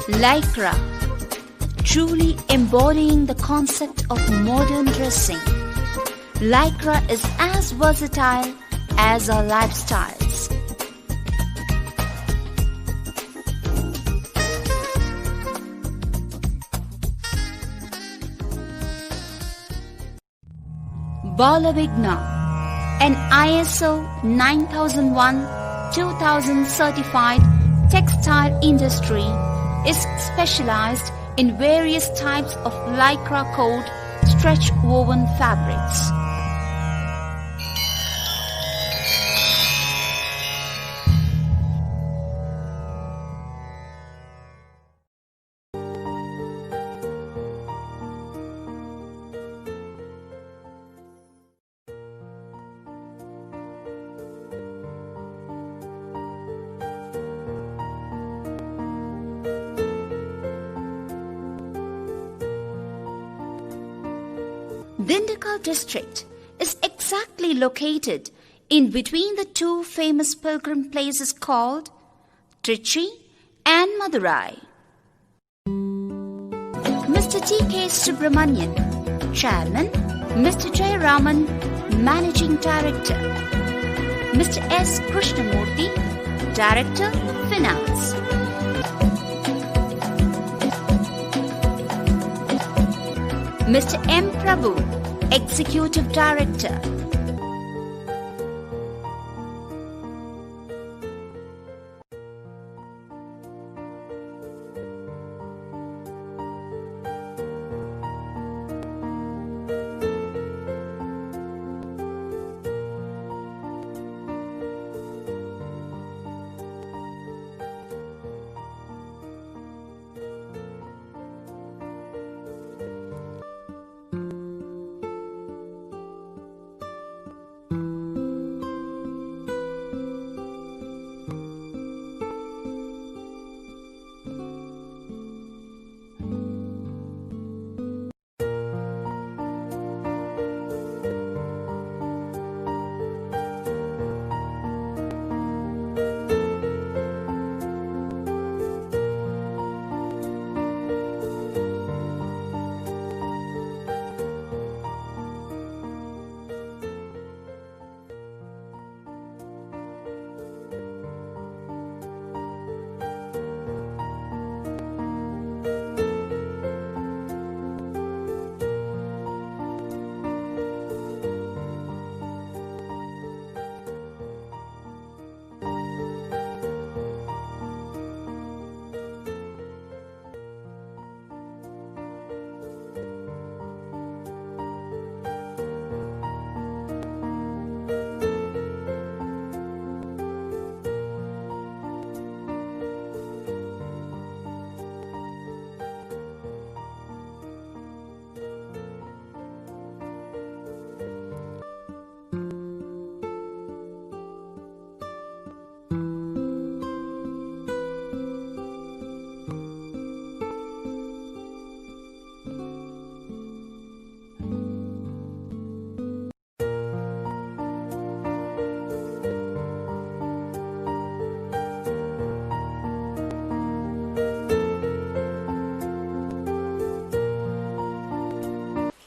Lycra, truly embodying the concept of modern dressing. Lycra is as versatile as our lifestyles. Balavigna, an ISO 9001-2000 certified textile industry, is specialized in various types of lycra coat stretch woven fabrics. Dindigul district is exactly located in between the two famous pilgrim places called Trichy and Madurai. Mr. T.K. Subramanian, Chairman, Mr. Jayaraman, Managing Director, Mr. S. Krishnamurthy, Director, Finance. Mr. M. Prabhu, Executive Director.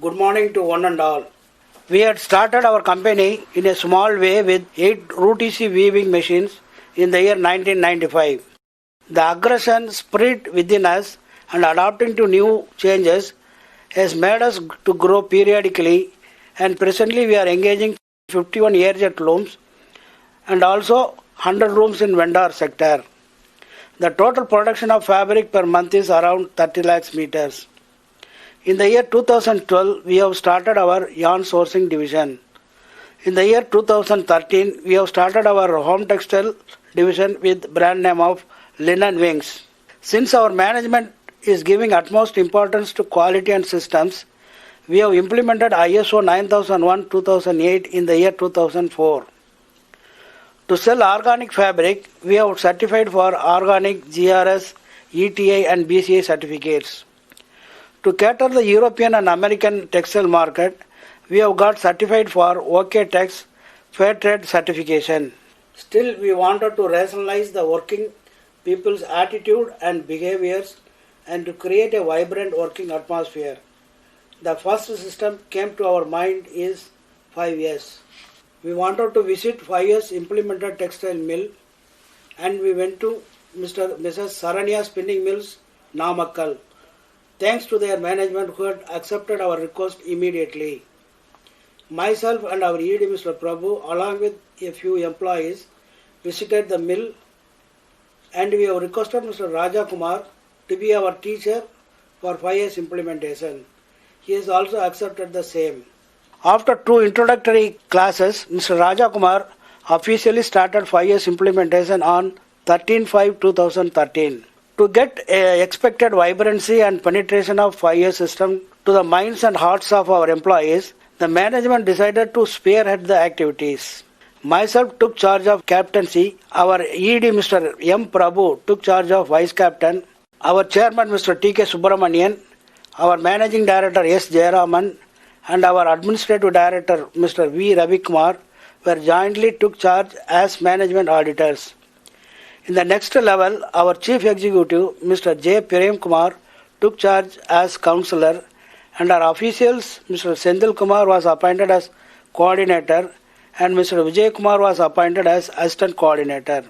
Good morning to one and all. We had started our company in a small way with 8 Rutisi weaving machines in the year 1995. The aggression spirit within us and adapting to new changes has made us to grow periodically, and presently we are engaging 51 air-jet looms and also 100 rooms in vendor sector. The total production of fabric per month is around 30 lakhs meters. In the year 2012, we have started our yarn sourcing division. In the year 2013, we have started our home textile division with brand name of Linen Wings. Since our management is giving utmost importance to quality and systems, we have implemented ISO 9001-2008 in the year 2004. To sell organic fabric, we have certified for organic, GRS, ETA and BCA certificates. To cater the European and American textile market, we have got certified for OK Tex Fair Trade certification. Still, we wanted to rationalize the working people's attitude and behaviors and to create a vibrant working atmosphere. The first system came to our mind is 5S. We wanted to visit 5S implemented textile mill and we went to Mrs. Saranya Spinning Mills, Namakkal. Thanks to their management who had accepted our request immediately. Myself and our ED Mr. Prabhu along with a few employees visited the mill and we have requested Mr. Raja Kumar to be our teacher for 5S implementation. He has also accepted the same. After 2 introductory classes, Mr. Raja Kumar officially started 5S implementation on 13/5/2013. To get expected vibrancy and penetration of 5S system to the minds and hearts of our employees, the management decided to spearhead the activities. Myself took charge of captaincy, our ED Mr. M. Prabhu took charge of vice captain, our chairman Mr. T.K. Subramanian, our managing director S. Jayaraman and our administrative director Mr. V. Ravi Kumar were jointly took charge as management auditors. In the next level, our chief executive Mr. J. Prem Kumar took charge as councillor and our officials Mr. Sendil Kumar was appointed as coordinator and Mr. Vijay Kumar was appointed as assistant coordinator.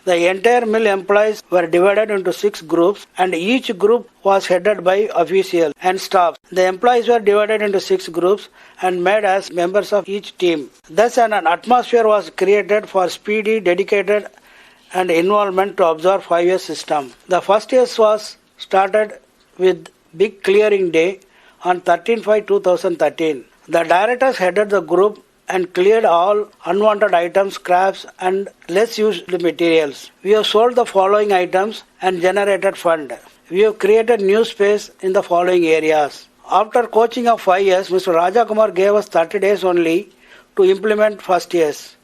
The entire mill employees were divided into 6 groups and each group was headed by officials and staff. The employees were divided into 6 groups and made as members of each team. Thus an atmosphere was created for speedy, dedicated and involvement to observe 5S system. The first year was started with big clearing day on 13/5/2013. The directors headed the group and cleared all unwanted items, scraps and less used materials. We have sold the following items and generated fund. We have created new space in the following areas. After coaching of 5 years, Mr. Raja Kumar gave us 30 days only to implement first years.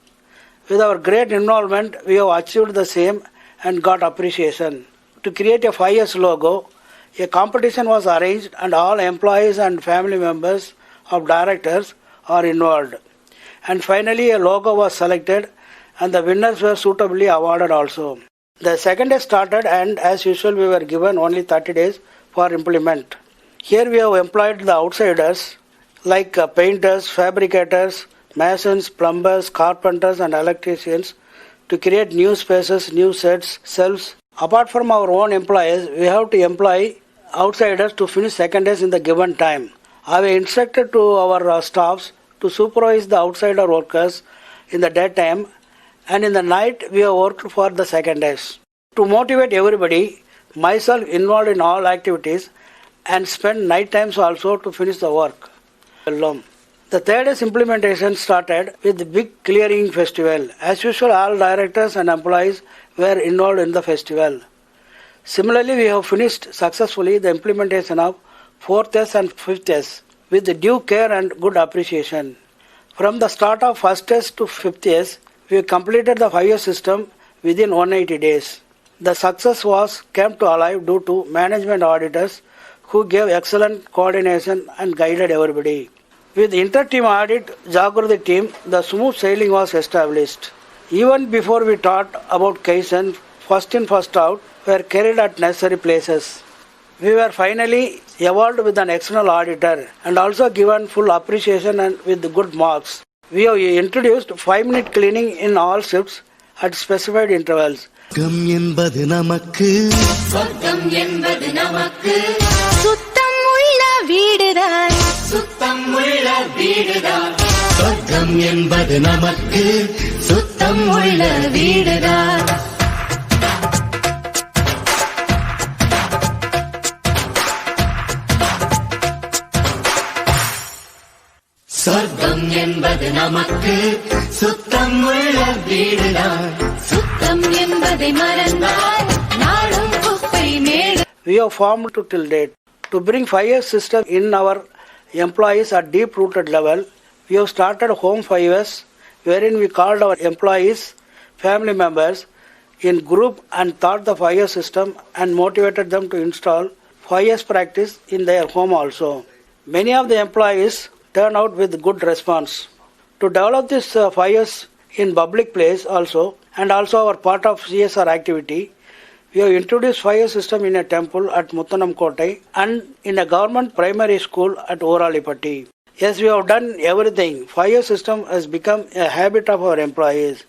With our great involvement, we have achieved the same and got appreciation. To create a 5 years logo, a competition was arranged and all employees and family members of directors are involved. And finally a logo was selected and the winners were suitably awarded also. The second day started and as usual we were given only 30 days for implement. Here we have employed the outsiders like painters, fabricators, masons, plumbers, carpenters and electricians to create new spaces, new sets, shelves. Apart from our own employees, we have to employ outsiders to finish second days in the given time. I have instructed to our staffs to supervise the outsider workers in the daytime and in the night we have worked for the second days. To motivate everybody, myself involved in all activities and spend night times also to finish the work. The third day's implementation started with the big clearing festival. As usual, all directors and employees were involved in the festival. Similarly, we have finished successfully the implementation of 4th and 5th with due care and good appreciation. From the start of 1st to 5th, we completed the 5 system within 180 days. The success was kept alive due to management auditors who gave excellent coordination and guided everybody. With inter-team audit Jagruti team, the smooth sailing was established. Even before we taught about Kaizen, first in first out were carried at necessary places. We were finally awarded with an external auditor and also given full appreciation and with good marks. We have introduced 5-minute cleaning in all shifts at specified intervals. சொர்க்கம் என்பது நமக்கு சுத்தம் உள்ள வீடுதான் சுத்தம் என்பதை மறந்தால் நாடும் குப்பை மேடு. We have formed till date to bring 5S system in our employees at deep rooted level. We have started home 5S wherein we called our employees, family members in group and taught the 5S system and motivated them to install 5S practice in their home also. Many of the employees turned out with good response. To develop this 5S in public place also and also our part of CSR activity, We have introduced fire system in a temple at Muttanamkottai and in a government primary school at Oralipatti. Yes, we have done everything. Fire system has become a habit of our employees.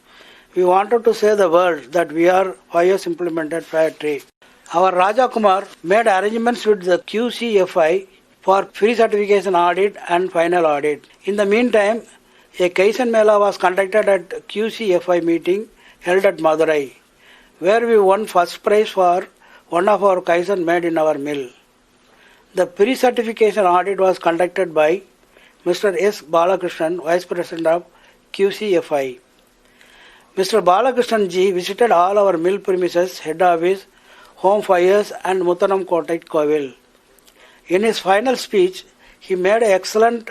We wanted to say the world that we are fires implemented factory. Our Raja Kumar made arrangements with the QCFI for free certification audit and final audit. In the meantime, a Kaizen Mela was conducted at QCFI meeting held at Madurai, where we won first prize for one of our Kaizen made in our mill. The pre-certification audit was conducted by Mr. S. Balakrishnan, Vice President of QCFI. Mr. Balakrishnan ji visited all our mill premises, head office, home fires and Muttanam Kottai Kovil. In his final speech, he made excellent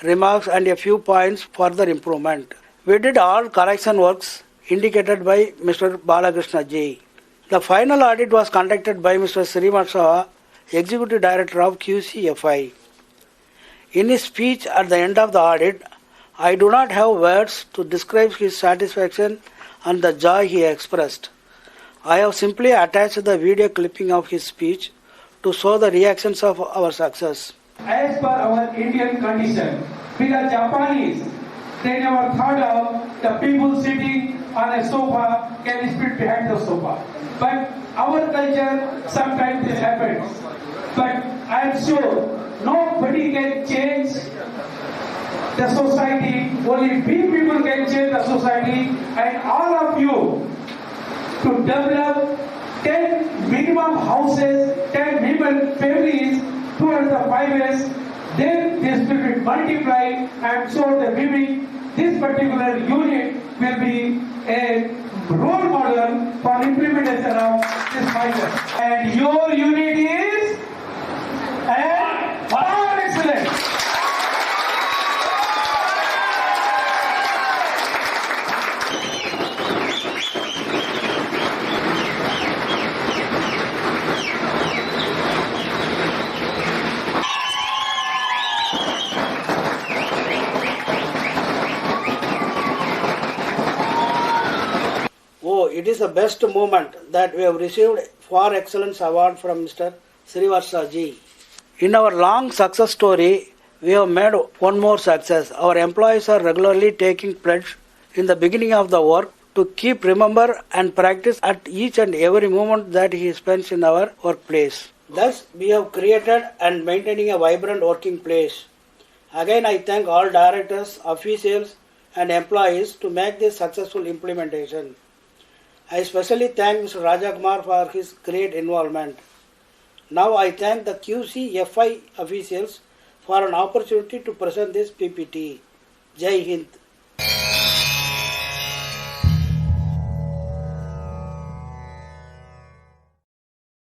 remarks and a few points for further improvement. We did all correction works indicated by Mr. Balakrishna ji. The final audit was conducted by Mr. Srivatsa, Executive Director of QCFI. In his speech at the end of the audit, I do not have words to describe his satisfaction and the joy he expressed. I have simply attached the video clipping of his speech to show the reactions of our success. As per our Indian condition, because Japanese, they never thought of the people sitting on a sofa can spit behind the sofa. But our culture, sometimes this happens. But I am sure nobody can change the society, only we people can change the society, and all of you to develop 10 minimum houses, 10 minimum families towards the 5 years, then this will be multiplied. I am sure the weaving, this particular unit will be a role model for implementation of this 5 years. And your unit is excellent. Oh, it is the best moment that we have received for Excellence Award from Mr. Srivatsa ji. In our long success story, we have made one more success. Our employees are regularly taking pledge in the beginning of the work to keep remember and practice at each and every moment that he spends in our workplace. Thus, we have created and maintaining a vibrant working place. Again, I thank all directors, officials and employees to make this successful implementation. I especially thank Mr. Raja Kumar for his great involvement. Now I thank the QCFI officials for an opportunity to present this PPT. Jai Hind.